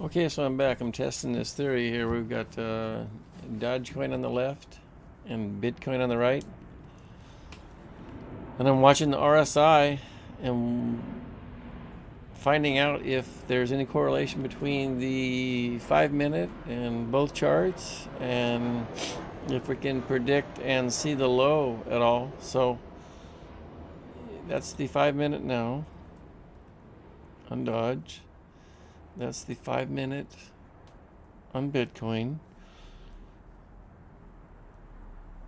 Okay, so I'm back. I'm testing this theory here. We've got Dogecoin on the left and Bitcoin on the right. And I'm watching the RSI and finding out if there's any correlation between the 5 minute and both charts, and if we can predict and see the low at all. So that's the 5 minute now on Dodge. That's the 5 minute on Bitcoin.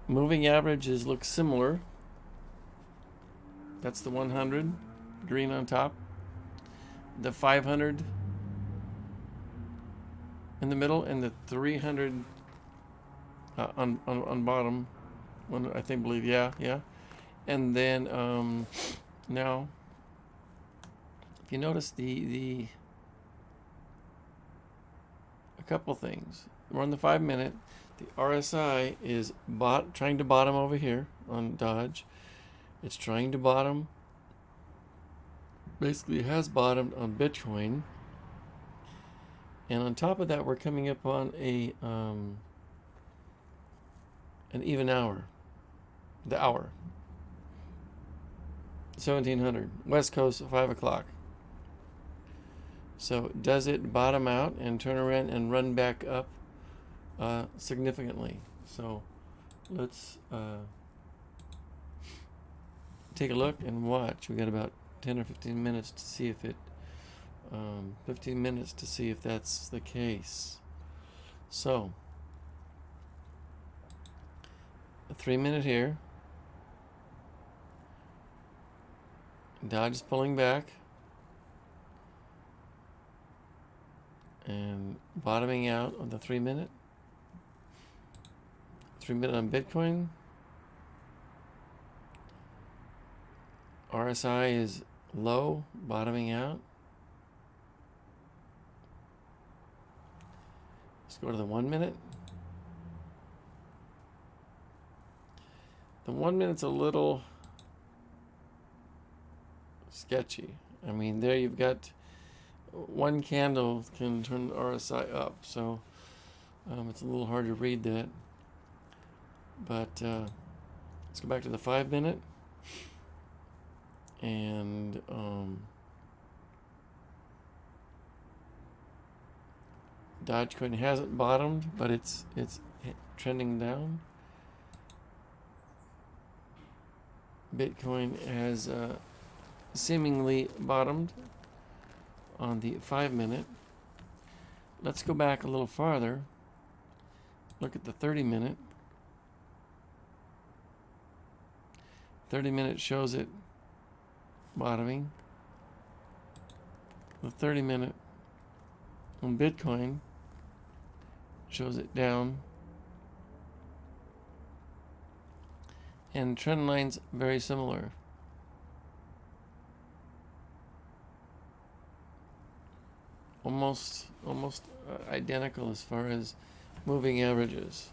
Moving averages look similar. That's the 100, green on top. The 500 in the middle, and the 300 on bottom. One, I think, believe, yeah. And then now, if you notice a couple things. We're on the 5 minute. The RSI is trying to bottom over here on Dodge. It's trying to bottom. Basically, it has bottomed on Bitcoin. And on top of that, we're coming up on an even hour. The hour. 1700. West Coast, 5 o'clock. So does it bottom out and turn around and run back up significantly? So let's take a look and watch. We got about 10 or 15 minutes to see if it 15 minutes to see if that's the case. So a 3 minute here. Dodge is pulling back and bottoming out on the 3 minute. 3 minute on Bitcoin. RSI is low, bottoming out. Let's go to the 1 minute. The 1 minute's a little sketchy. I mean, there you've got one candle can turn the RSI up, so it's a little hard to read that. But let's go back to the 5 minute. And Dogecoin hasn't bottomed, but it's trending down. Bitcoin has seemingly bottomed on the 5 minute. Let's go back a little farther. Look at the 30 minute. 30 minute shows it bottoming. The 30 minute on Bitcoin shows it down. And trend lines very similar. Almost identical as far as moving averages.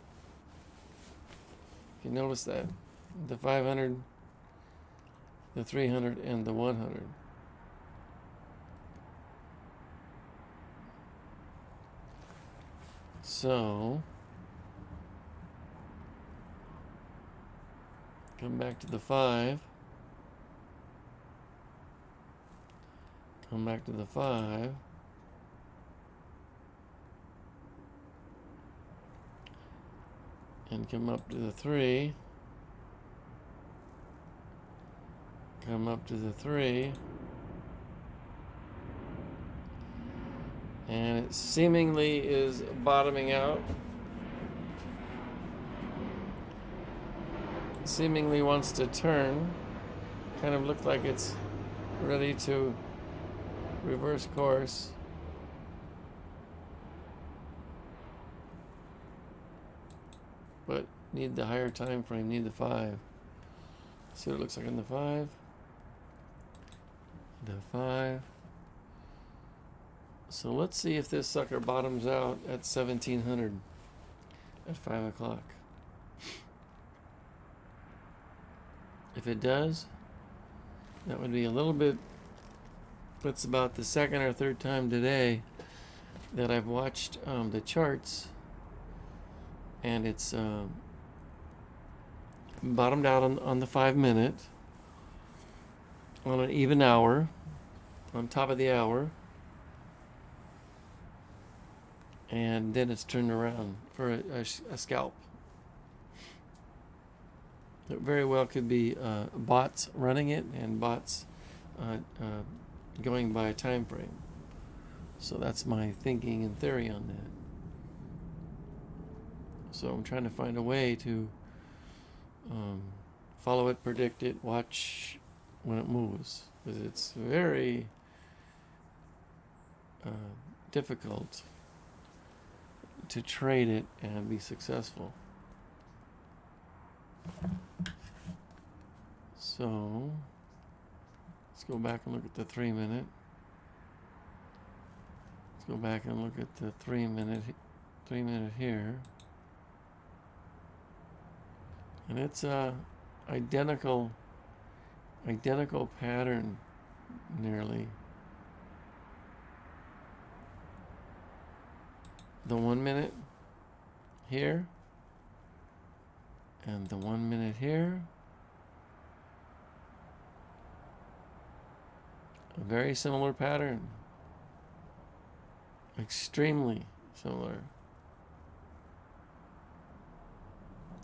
If you notice that, the 500, the 300, and the 100. So come back to the 5. Come back to the 5. And come up to the 3. Come up to the 3. And it seemingly is bottoming out. Seemingly wants to turn. Kind of looked like it's ready to reverse course. But need the higher time frame, need the 5. See what it looks like on the 5. The 5. So let's see if this sucker bottoms out at 1700 at 5 o'clock. If it does, that would be a little bit, that's about the second or third time today that I've watched the charts, and it's bottomed out on the 5 minute, on an even hour, on top of the hour, and then it's turned around for a scalp. It very well could be bots running it and bots going by a time frame. So that's my thinking and theory on that. So I'm trying to find a way to follow it, predict it, watch when it moves, because it's very difficult to trade it and be successful. So let's go back and look at the 3 minute. Let's go back and look at the 3 minute here. And it's a identical pattern nearly. The 1 minute here and the 1 minute here. A very similar pattern. Extremely similar.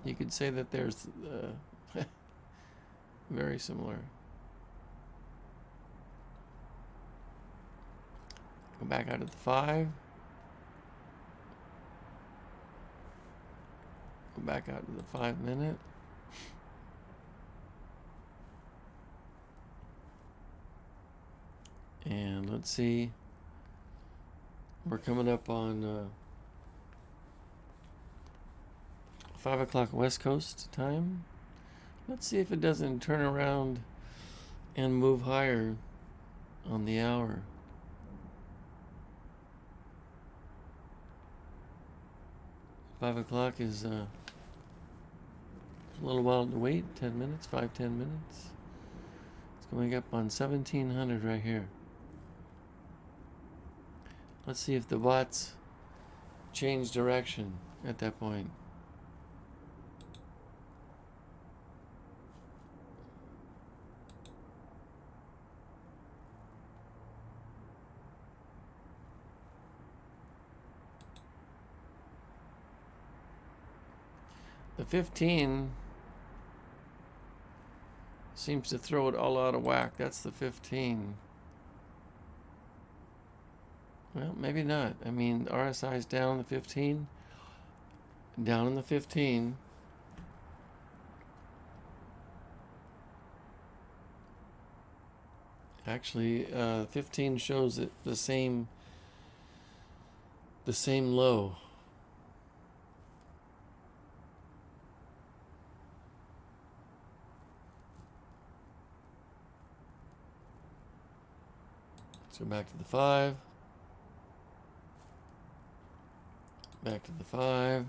You could say that there's very similar. Go back out to the 5. Go back out to the 5 minute. And let's see. We're coming up on 5 o'clock West Coast time. Let's see if it doesn't turn around and move higher on the hour. Five o'clock is a little while to wait. 10 minutes, 10 minutes. It's going up on 1700 right here. Let's see if the bots change direction at that point. The 15 seems to throw it all out of whack. That's the 15. Well, maybe not. I mean, RSI is down in the 15. Down in the 15. Actually, 15 shows it the same low. Let's go back to the 5. Back to the 5.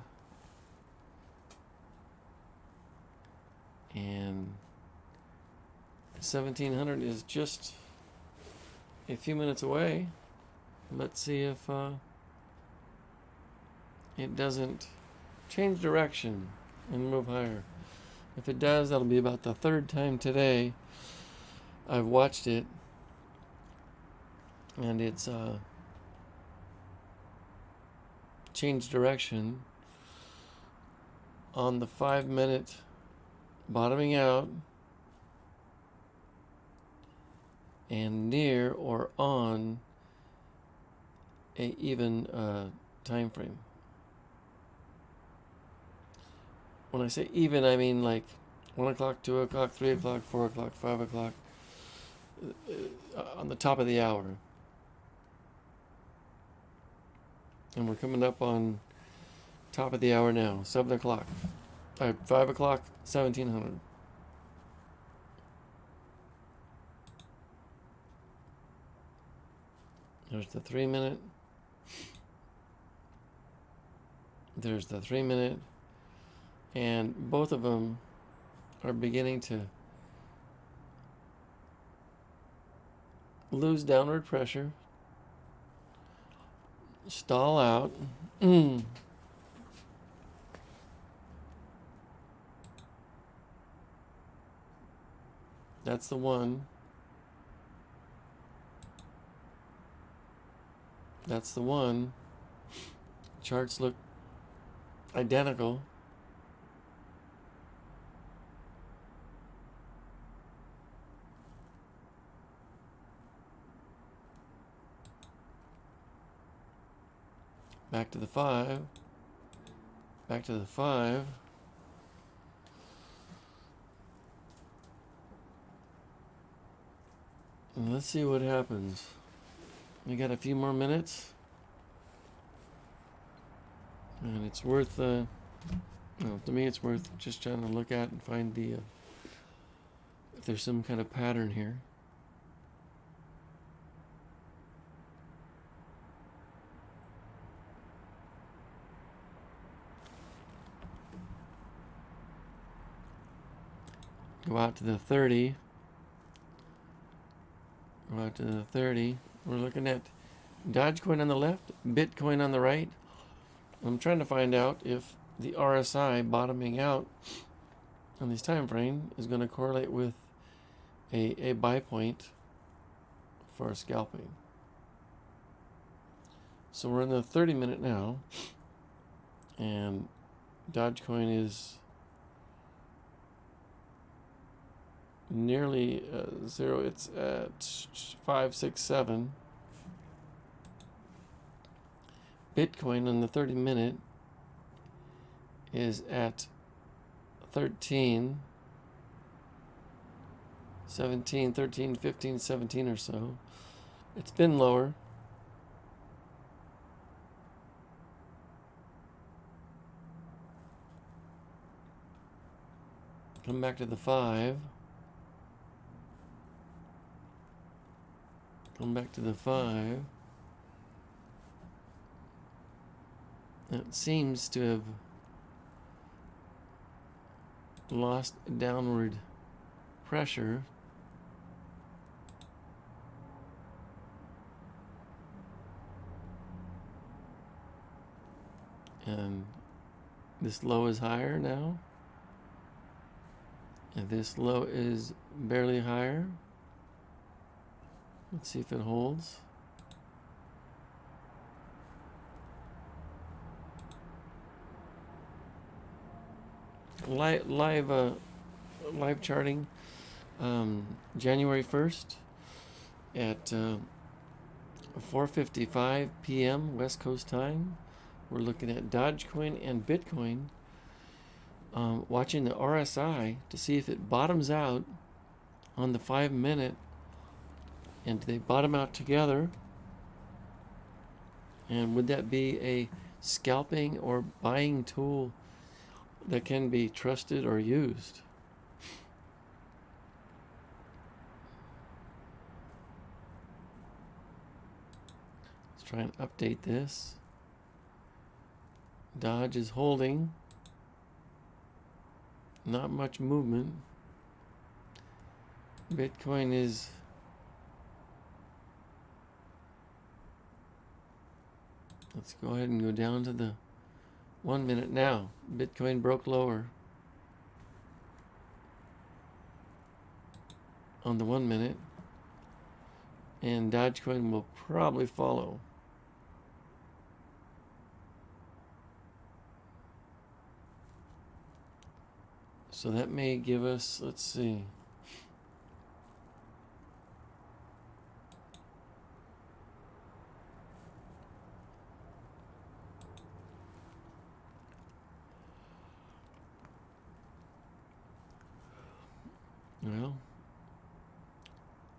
And 1700 is just a few minutes away. Let's see if it doesn't change direction and move higher. If it does, that'll be about the third time today I've watched it, and it's changed direction on the 5 minute bottoming out and near or on a even time frame. When I say even, I mean like 1 o'clock, 2 o'clock, 3 o'clock, 4 o'clock, 5 o'clock, on the top of the hour. And we're coming up on top of the hour now, 7 o'clock. 5 o'clock, 1700. There's the 3 minute. There's the 3 minute. And both of them are beginning to lose downward pressure. Stall out. That's the one. That's the one. Charts look identical. Back to the 5. Back to the 5. And let's see what happens. We got a few more minutes. And it's worth, well, to me it's worth just trying to look at and find the, if there's some kind of pattern here. Go out to the 30. Go out to the 30. We're looking at Dogecoin on the left, Bitcoin on the right. I'm trying to find out if the RSI bottoming out on this time frame is going to correlate with a buy point for scalping. So we're in the 30 minute now, and Dogecoin is nearly zero. It's at 567. Bitcoin on the 30 minute is at 13, 17, 13, 15, 17 or so. It's been lower. Come back to the 5. Come back to the 5. It seems to have lost downward pressure. And this low is higher now. And this low is barely higher. Let's see if it holds. Live charting, January 1st at 4:55 p.m. West Coast time. We're looking at Dogecoin and Bitcoin, watching the RSI to see if it bottoms out on the 5 minute, and do they bottom out together, and would that be a scalping or buying tool that can be trusted or used? Let's try and update this. Dodge is holding. Not much movement. Bitcoin is let's go ahead and go down to the 1 minute now. Bitcoin broke lower on the 1 minute, and Dogecoin will probably follow. So that may give us, let's see. Well,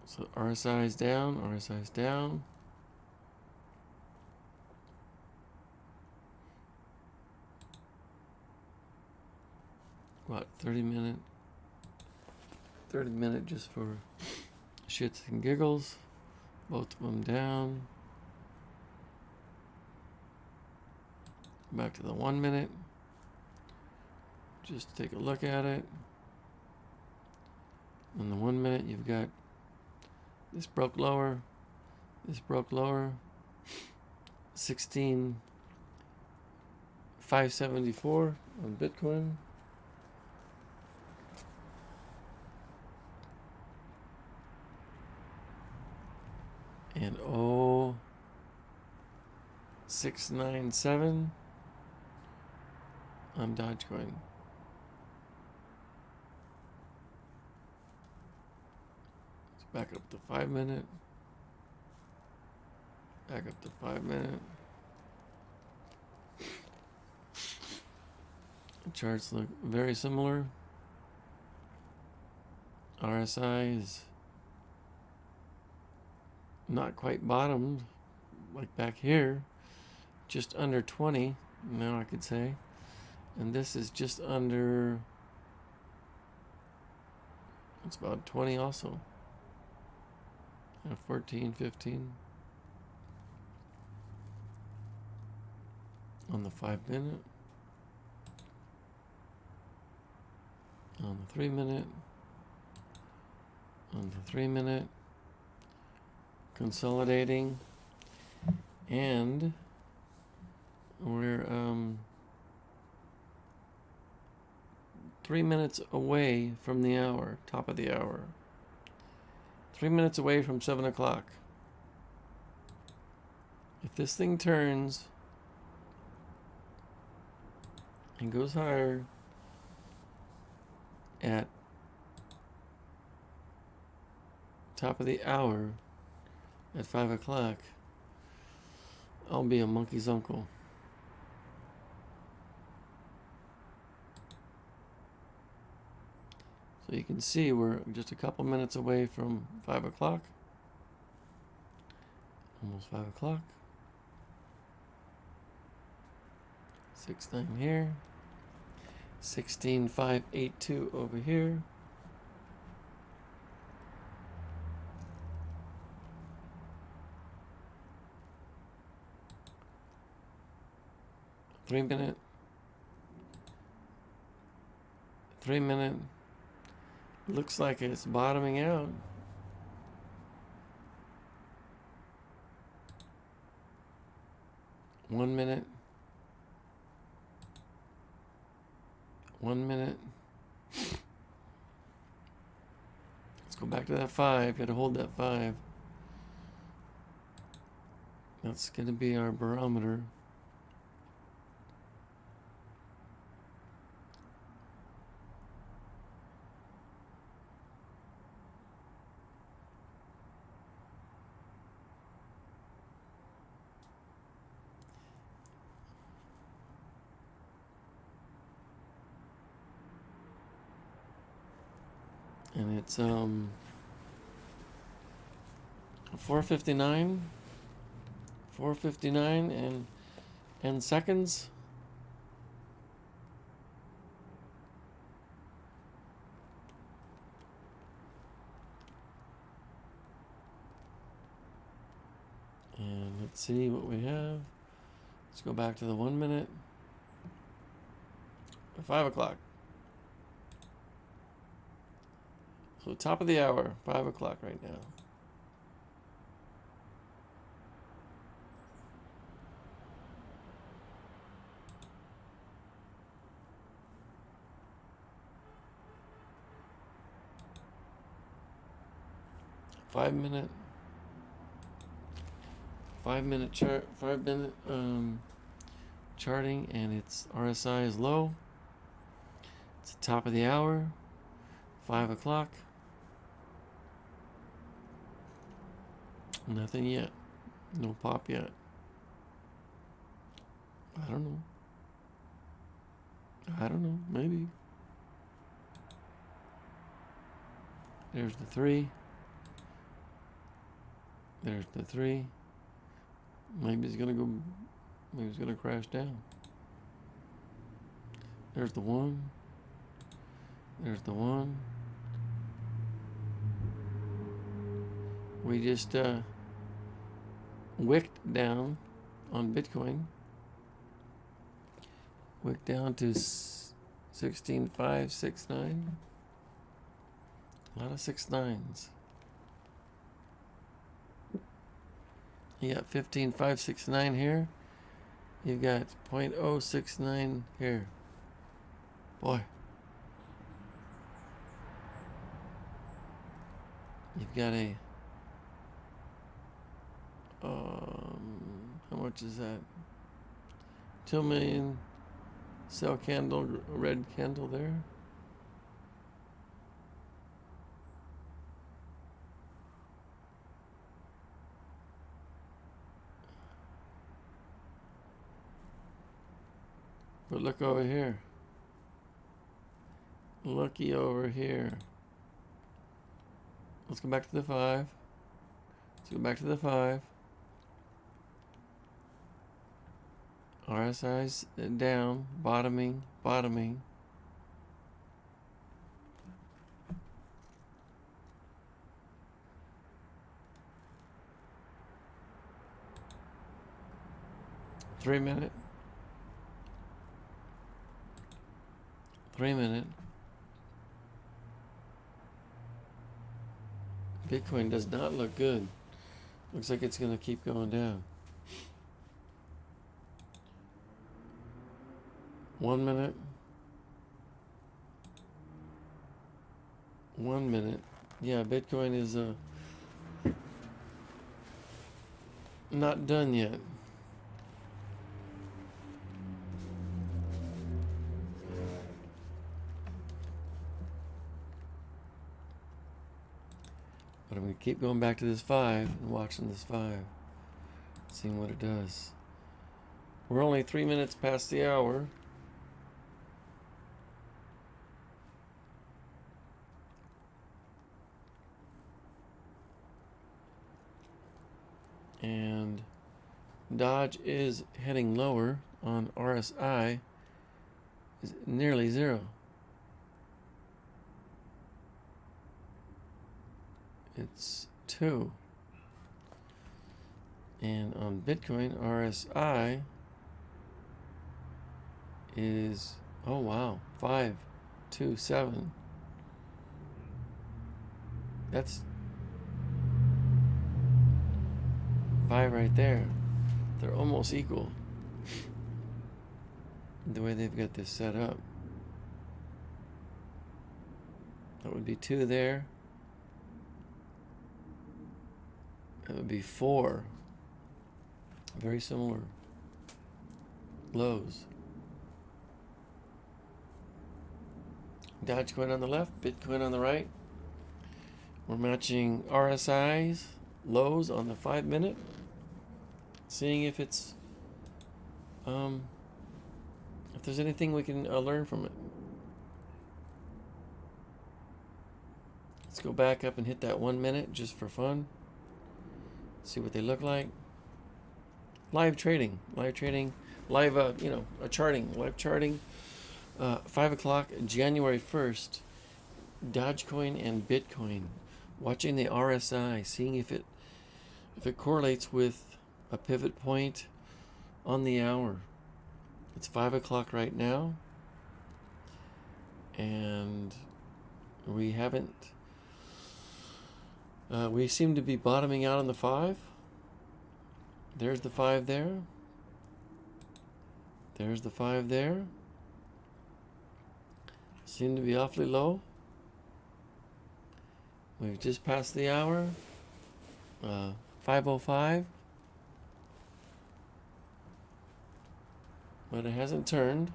so RSI is down, RSI is down. What, 30 minute? 30 minute just for shits and giggles. Both of them down. Back to the 1 minute. Just take a look at it. On the 1 minute, you've got this broke lower, this broke lower, 16,574 on Bitcoin. And 0,697 on Dogecoin. Let's back up to 5 minute. Back up to 5 minute. The charts look very similar. RSI is not quite bottomed, like back here, just under 20 now I could say, and this is just under, it's about 20 also, 14, 15 on the 5 minute, on the 3 minute, on the 3 minute, consolidating, and we're 3 minutes away from the hour, top of the hour. 3 minutes away from 7 o'clock. If this thing turns and goes higher at top of the hour at 5 o'clock, I'll be a monkey's uncle. So you can see we're just a couple minutes away from 5 o'clock. Almost 5 o'clock. 6-9 here. 16,582 over here. Three minute. 3 minute. Looks like it's bottoming out. One minute. 1 minute. Let's go back to that 5. Got to hold that 5. That's going to be our barometer. And it's 4:59 and seconds. And let's see what we have. Let's go back to the 1 minute. 5 o'clock. So top of the hour, 5 o'clock right now. Five minute chart, 5 minute charting, and its RSI is low. It's the top of the hour, 5 o'clock. Nothing yet. No pop yet. I don't know. Maybe. There's the 3. There's the 3. Maybe it's gonna go. Maybe it's gonna crash down. There's the 1. There's the 1. We just wicked down on Bitcoin. Wicked down to 16,569. A lot of 6 9s. You got 15,569 here. You've got 0.069 here. Boy. You've got a how much is that? 2 million sell candle, red candle there. But look over here. Looky over here. Let's go back to the 5. Let's go back to the 5. RSI's down, bottoming. 3 minute. 3 minute. Bitcoin does not look good. Looks like it's going to keep going down. 1 minute. 1 minute. Yeah, Bitcoin is not done yet. But I'm going to keep going back to this 5 and watching this 5, seeing what it does. We're only 3 minutes past the hour. And Dodge is heading lower on RSI, is nearly 0. It's 2. And on Bitcoin, RSI is, oh wow, 527. That's 5 right there. They're almost equal, the way they've got this set up. That would be 2 there. That would be 4. Very similar lows. Dogecoin on the left, Bitcoin on the right. We're matching RSI's lows on the 5 minute, seeing if it's if there's anything we can learn from it. Let's go back up and hit that 1 minute just for fun. See what they look like. Live trading, live charting, live charting. 5 o'clock, January 1st, Dogecoin and Bitcoin. Watching the RSI, seeing if it correlates with a pivot point on the hour. It's 5 o'clock right now, and we haven't. We seem to be bottoming out on the 5. There's the 5 there. There's the 5 there. Seem to be awfully low. We've just passed the hour. 5:05. But it hasn't turned.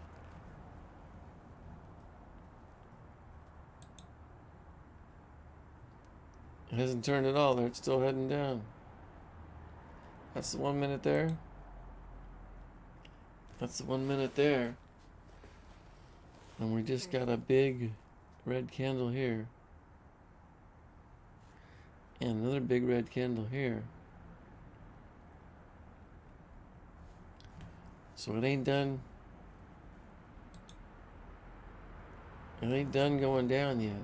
It hasn't turned at all. It's still heading down. That's the 1 minute there. That's the 1 minute there. And we just got a big red candle here. And another big red candle here. So it ain't done. It ain't done going down yet.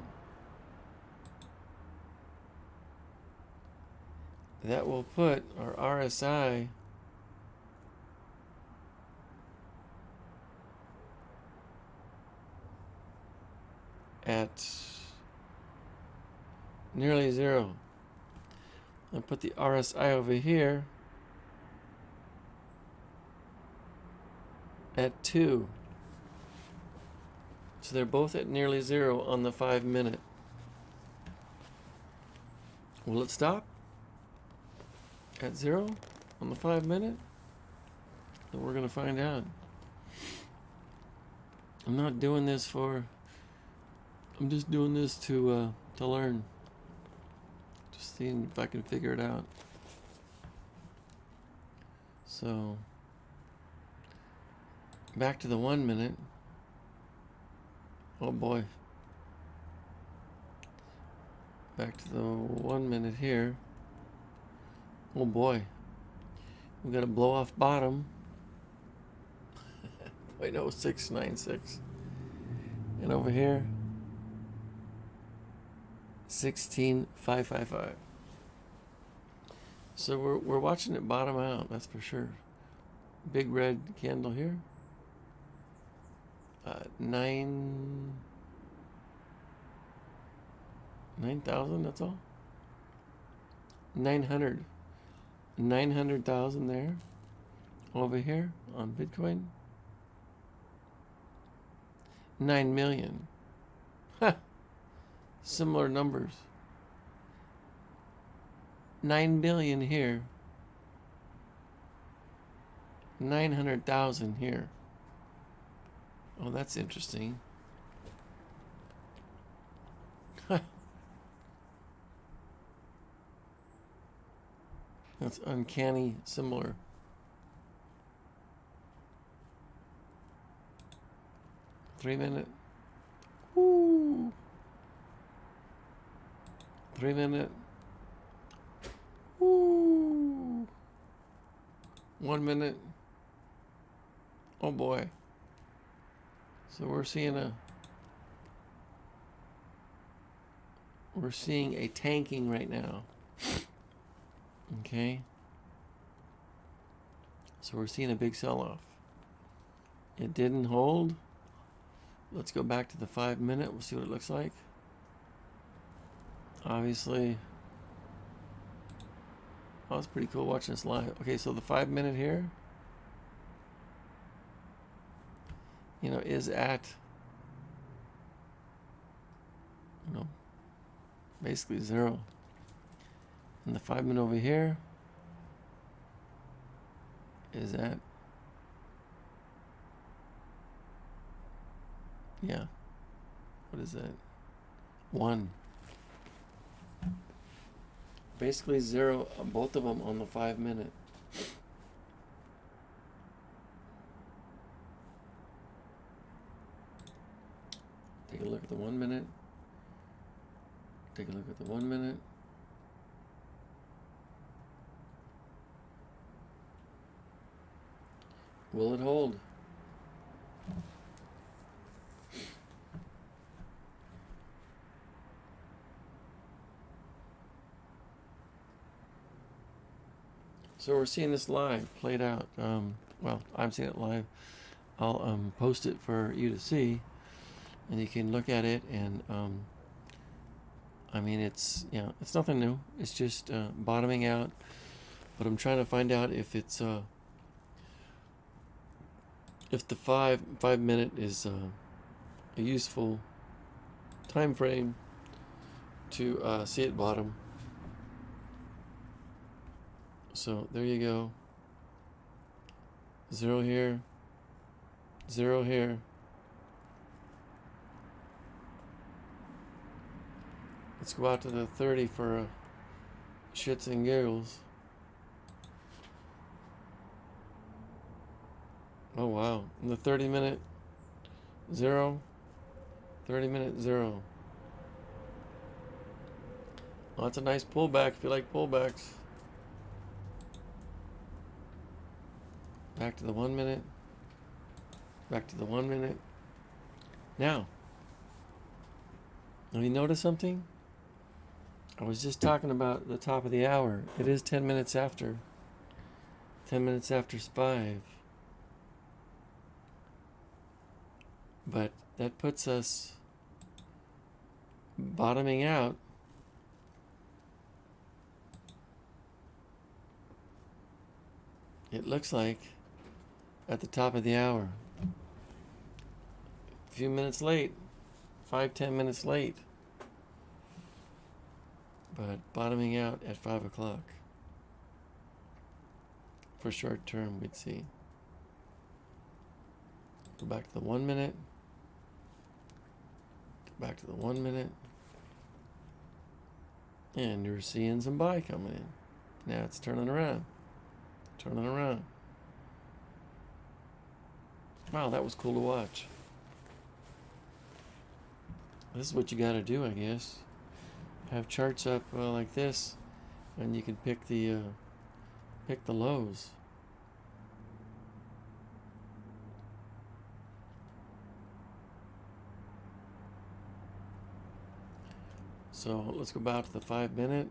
That will put our RSI at nearly 0. I'll put the RSI over here at 2. So they're both at nearly 0 on the 5 minute. Will it stop at 0 on the 5 minute? And we're going to find out. I'm not doing this for... I'm just doing this to learn. Just seeing if I can figure it out. So, back to the 1 minute. Oh boy. Back to the 1 minute here. Oh boy. We got a blow off bottom. 0.0696. And over here, 16,555. So we're watching it bottom out, that's for sure. Big red candle here. 9,000, that's all. 900,000 there. Over here on Bitcoin. 9 million. Huh. Similar numbers. 9 billion here. 900,000 here. Oh, that's interesting. That's uncanny similar. Three minute. Woo. 3 minute. Woo. 1 minute. Oh boy. So we're seeing a tanking right now. Okay. So we're seeing a big sell-off. It didn't hold. Let's go back to the 5 minute. We'll see what it looks like. Obviously, oh, it's pretty cool watching this live. Okay, so the 5 minute here, you know, is at, you know, basically 0. And the 5 minute over here is at, yeah, what is that? 1. Basically 0, both of them on the 5 minute. Take a look at the 1 minute. Take a look at the 1 minute. Will it hold? So we're seeing this live played out. Well, I'm seeing it live. I'll post it for you to see, and you can look at it. And I mean, it's it's nothing new. It's just bottoming out. But I'm trying to find out if it's if the 5 minute is a useful time frame to see it bottom. So there you go. 0 here, 0 here. Let's go out to the 30 for shits and giggles. Oh wow, in the 30 minute, 0, 30 minute, 0. Well, that's a nice pullback if you like pullbacks. Back to the 1 minute. Back to the 1 minute. Now, have you noticed something? I was just talking about the top of the hour. It is 10 minutes after. 10 minutes after 5. But that puts us bottoming out. It looks like at the top of the hour. few minutes late, 5-10 minutes late, but bottoming out at 5 o'clock. For short term, we'd see. Go back to the 1 minute. Go back to the 1 minute. And you're seeing some buy coming in. Now it's turning around. Turning around. Wow, that was cool to watch. This is what you got to do, I guess. Have charts up like this, and you can pick the lows. So let's go back to the 5 minute.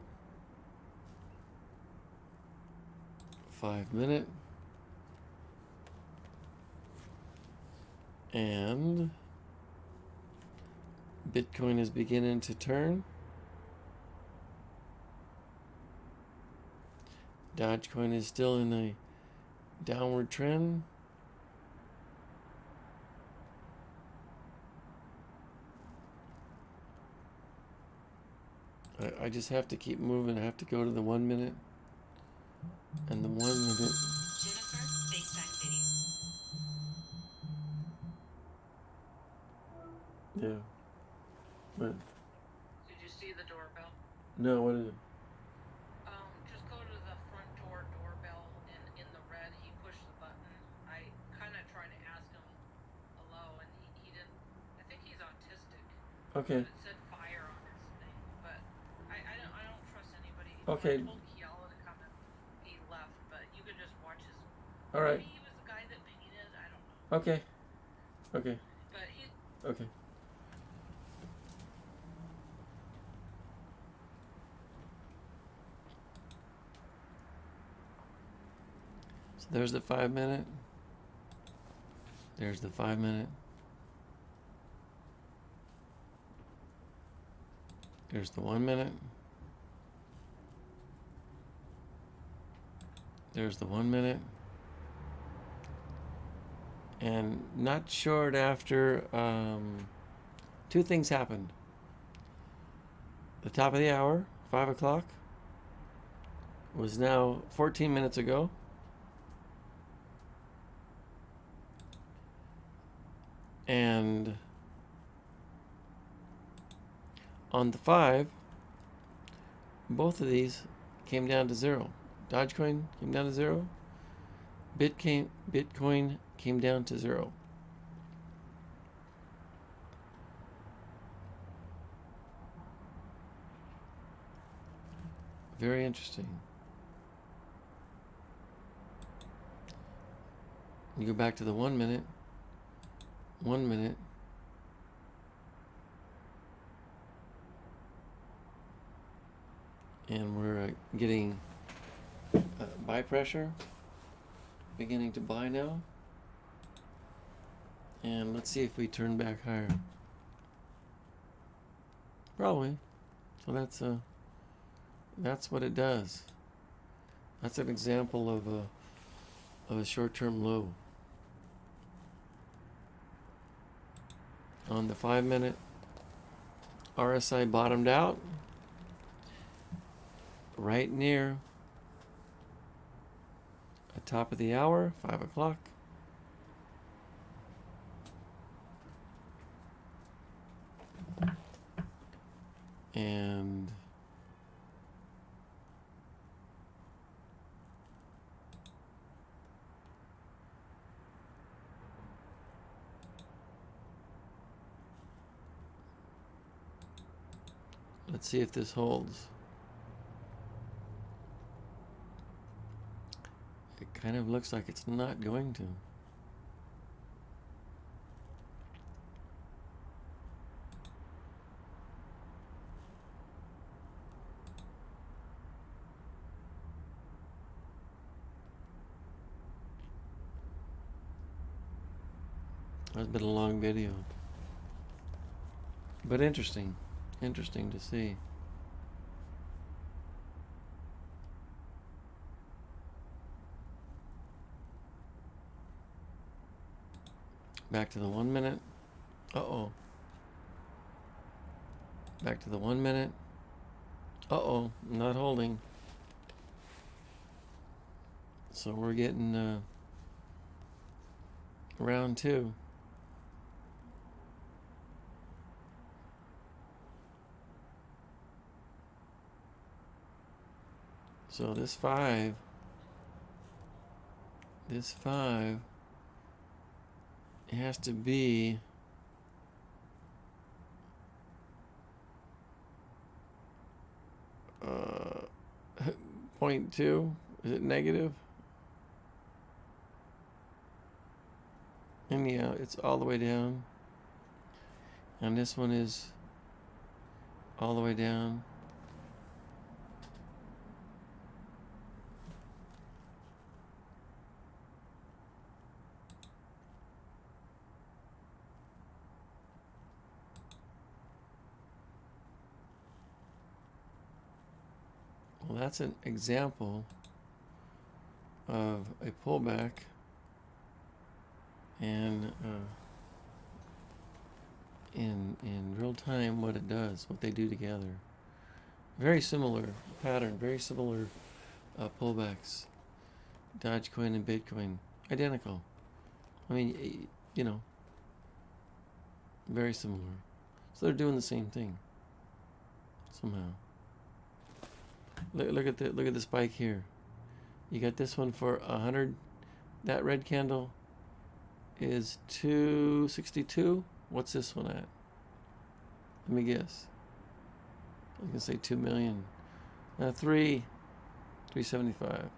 5 minute. And Bitcoin is beginning to turn. Dogecoin is still in a downward trend. I just have to keep moving. I have to go to the 1 minute and the 1 minute. Jennifer, FaceTime video. Yeah. But Did you see the doorbell? no, what is it? Just go to the front door doorbell and in the red he pushed the button. I kinda tried to ask him hello and he didn't. I think he's autistic. Okay. But it said fire on his thing. But I don't trust anybody. Okay. I told Kiala to come and he left, but you can just watch his. All right. Maybe he was the guy that painted, I don't know. Okay. Okay. But he Okay. So there's the 5 minute. There's the 5 minute. There's the 1 minute. There's the 1 minute. And not short after, two things happened. The top of the hour, 5 o'clock, was now 14 minutes ago. And on the 5, both of these came down to 0. Dogecoin came down to 0. Bitcoin came down to 0. Very interesting. You go back to the 1 minute. 1 minute. And we're getting buy pressure. Beginning to buy now. And let's see if we turn back higher. Probably. So that's what it does. That's an example of a short-term low. On the 5 minute, RSI bottomed out right near the top of the hour, 5 o'clock. And let's see if this holds. It kind of looks like it's not going to. That's been a long video. But interesting. Interesting to see. Back to the 1 minute. Uh-oh. Back to the 1 minute. Uh-oh, not holding. So we're getting round 2. So this 5 it has to be uh 0.2. Is it negative? And yeah, it's all the way down. And this one is all the way down. Well, that's an example of a pullback and in real time what it does, what they do together. Very similar pattern, very similar pullbacks. Dogecoin and Bitcoin, identical. I mean, you know, very similar. So they're doing the same thing somehow. Look at the spike here. You got this one for 100. That red candle is 262. What's this one at? Let me guess. I can say 2 million. 375.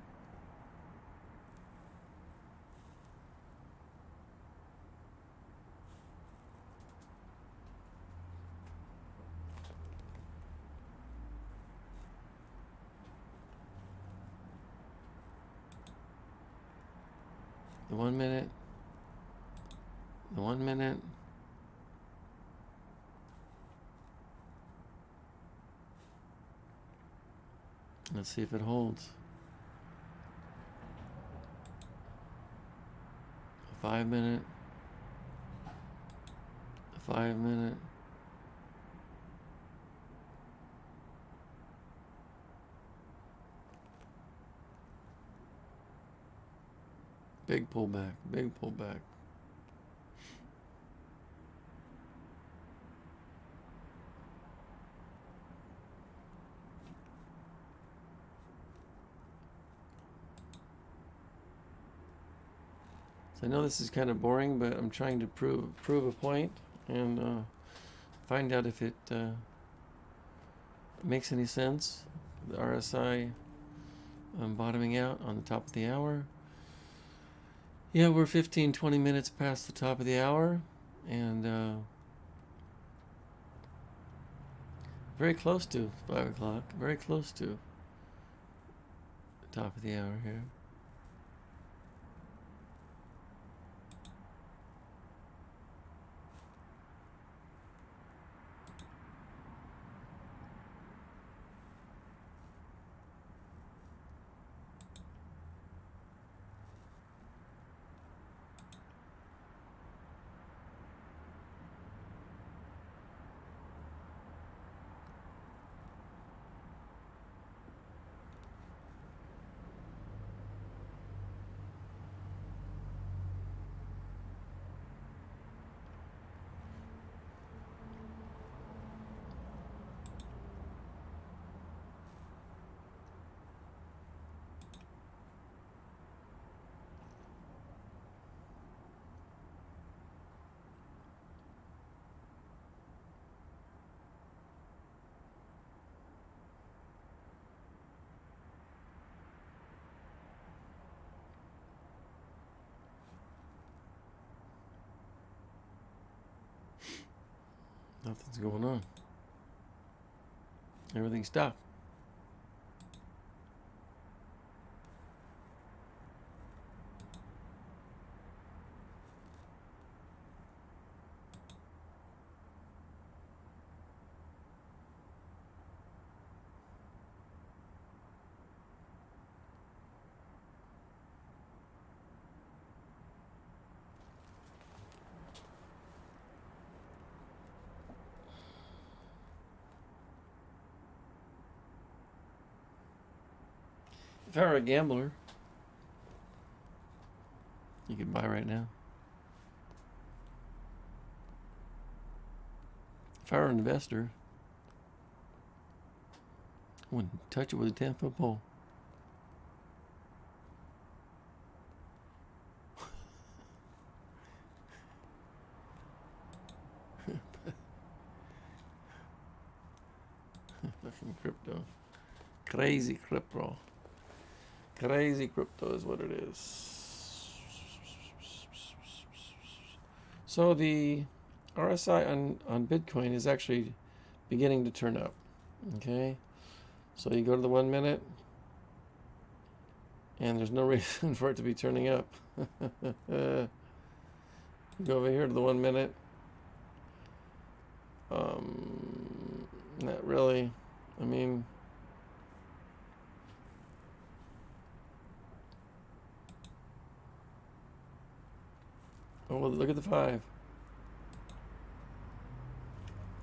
The 1 minute. The 1 minute. Let's see if it holds. A 5 minute. A 5 minute. Big pullback, big pullback. So I know this is kind of boring, but I'm trying to prove a point and find out if it makes any sense. The RSI bottoming out on the top of the hour. Yeah, we're 15-20 minutes past the top of the hour, and very close to 5 o'clock. Very close to the top of the hour here. Nothing's going on. Everything's stopped. If I were a gambler, you could buy right now. If I were an investor, I wouldn't touch it with a 10-foot pole. Fucking crypto. Crazy crypto. Crazy crypto is what it is. So the RSI on Bitcoin is actually beginning to turn up. Okay? So you go to the 1 minute, and there's no reason for it to be turning up. Go over here to the 1 minute. Not really. I mean, oh, well, look at the 5.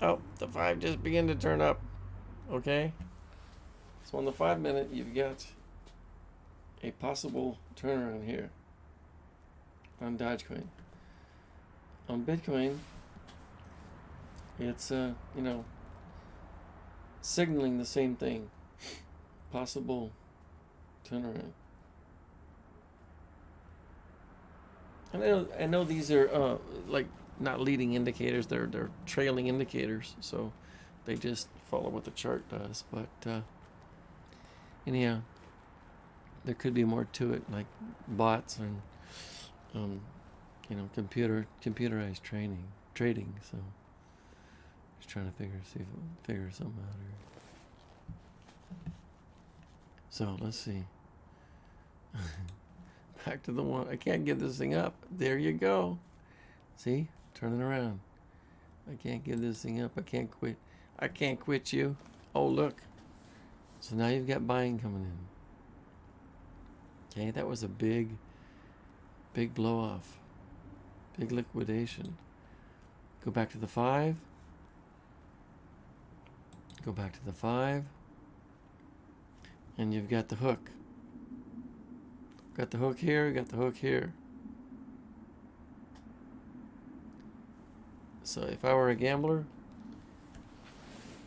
Oh, the 5 just began to turn up. Okay? So on the 5 minute, you've got a possible turnaround here on Dogecoin. On Bitcoin, it's signaling the same thing. Possible turnaround. And I know these are like not leading indicators, they're trailing indicators, so they just follow what the chart does. But anyhow, there could be more to it, like bots and computerized trading. So just trying to figure something out here. So let's see. Back to the 1. I can't give this thing up. There you go. See? Turning around. I can't give this thing up. I can't quit. I can't quit you. Oh, look. So now you've got buying coming in. Okay, that was a big blow off. Big liquidation. Go back to the 5. Go back to the 5. And you've got the hook. Got the hook here, got the hook here. So if I were a gambler,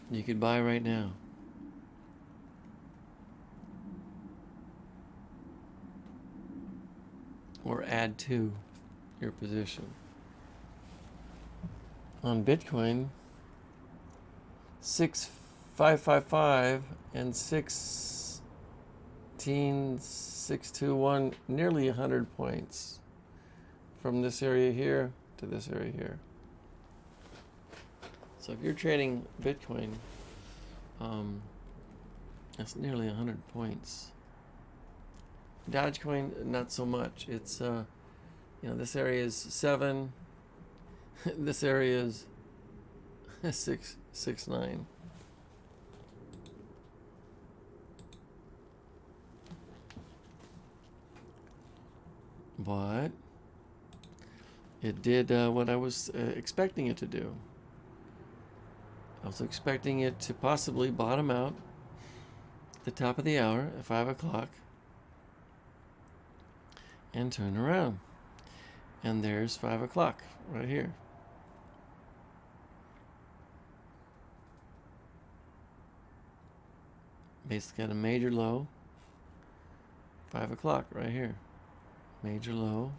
you could buy right now. Or add to your position. On Bitcoin, 6555 and 16621, nearly 100 points from this area here to this area here. So if you're trading Bitcoin, that's nearly 100 points. Dogecoin, not so much. It's this area is 7. This area is 669. But it did what I was expecting it to do. I was expecting it to possibly bottom out at the top of the hour at 5 o'clock and turn around. And there's 5 o'clock right here. Basically got a major low, 5 o'clock right here. Major low.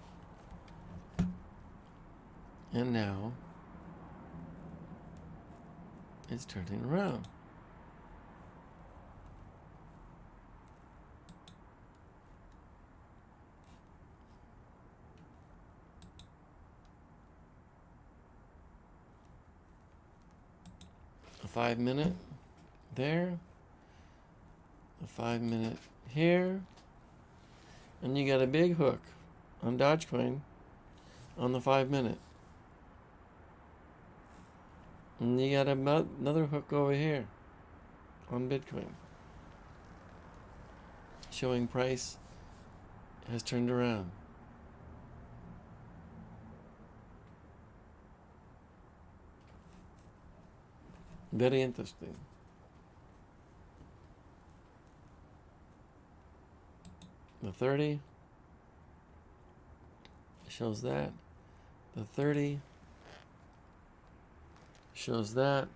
And now it's turning around. A 5 minute there. A 5 minute here. And you got a big hook on Dogecoin on the 5 minute. And you got another hook over here on Bitcoin, showing price has turned around. Very interesting. The 30 shows that. The 30 shows that.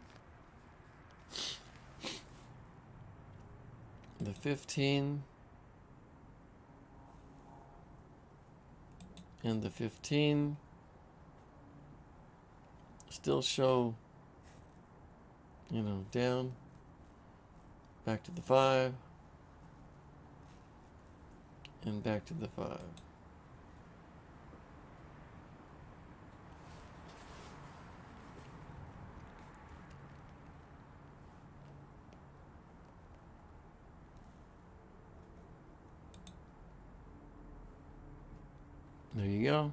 The 15 and the 15 still show, down, back to the 5, and back to the 5. There you go.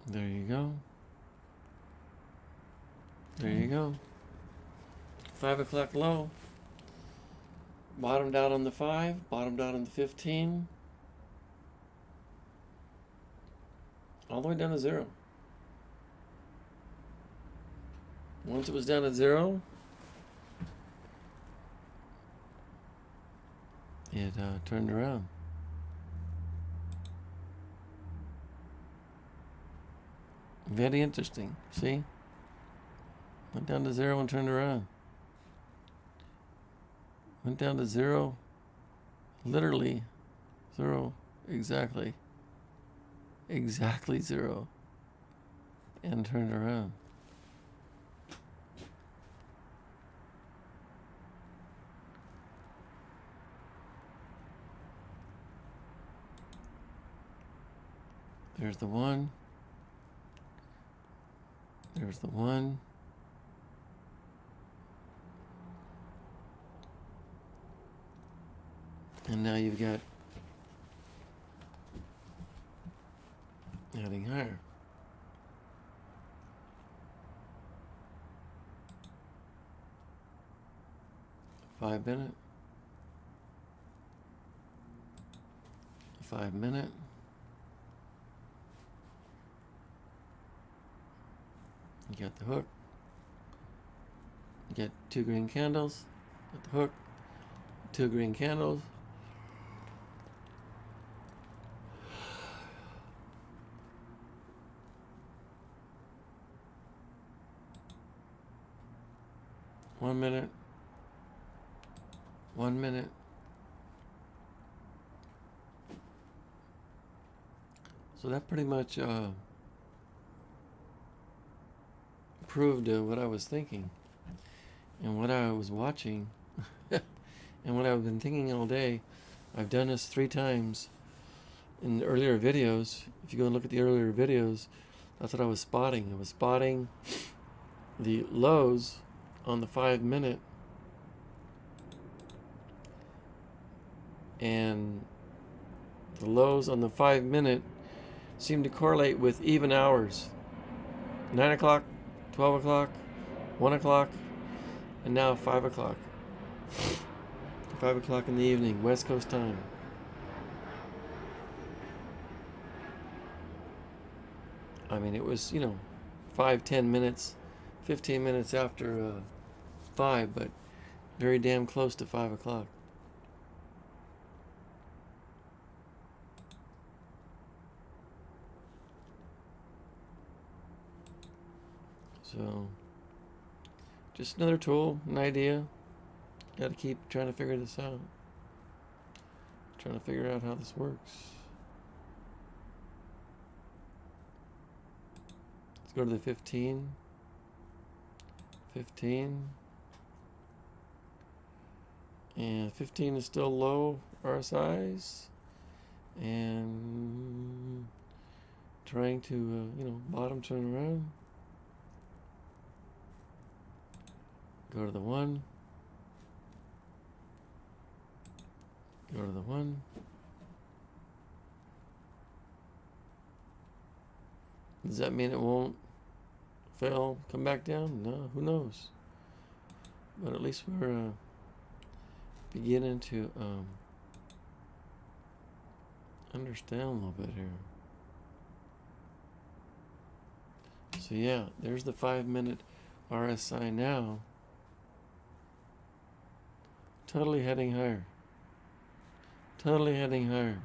There you go. There you go. 5 o'clock low. Bottomed out on the 5, bottomed out on the 15. All the way down to 0. Once it was down at 0, it turned around. Very interesting. See? Went down to 0 and turned around. Went down to 0. Literally 0. Exactly. Exactly 0. And turned around. There's the 1. There's the 1. And now you've got heading higher. Five minute. 5 minute. You got the hook. You got 2 green candles. Got the hook. 2 green candles. One minute. 1 minute. So that pretty much proved what I was thinking and what I was watching and what I've been thinking all day. I've done this 3 times in the earlier videos. If you go and look at the earlier videos, that's what I was spotting. I was spotting the lows on the 5 minute and the lows on the 5 minute seem to correlate with even hours. 9 o'clock, 12 o'clock, 1 o'clock, and now 5 o'clock. 5 o'clock in the evening, West Coast time. I mean, it was, 5, 10 minutes, 15 minutes after 5, but very damn close to 5 o'clock. So, just another tool, an idea. Got to keep trying to figure this out. Trying to figure out how this works. Let's go to the 15. 15. And 15 is still low RSIs. And trying to, bottom turn around. Go to the 1. Go to the 1. Does that mean it won't fail, come back down? No, who knows? But at least we're beginning to understand a little bit here. So yeah, there's the 5 minute RSI now. Totally heading higher. Totally heading higher.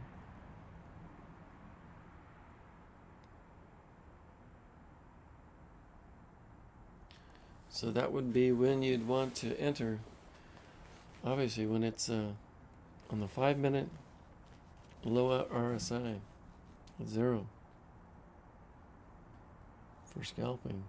So that would be when you'd want to enter. Obviously, when it's on the 5 minute low RSI at 0 for scalping.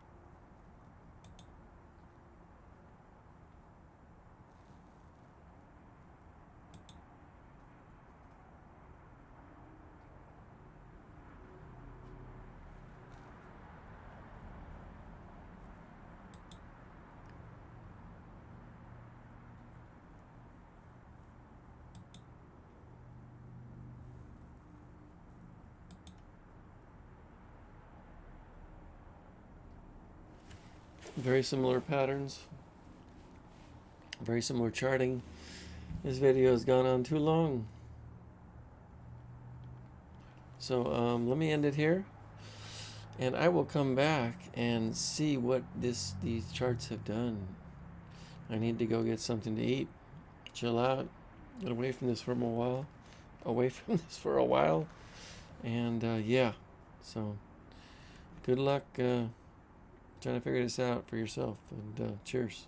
Very similar patterns, very similar charting. This video has gone on too long. So let me end it here, and I will come back and see what these charts have done. I need to go get something to eat, chill out, get away from this for a while, and yeah. So good luck trying to figure this out for yourself, and cheers.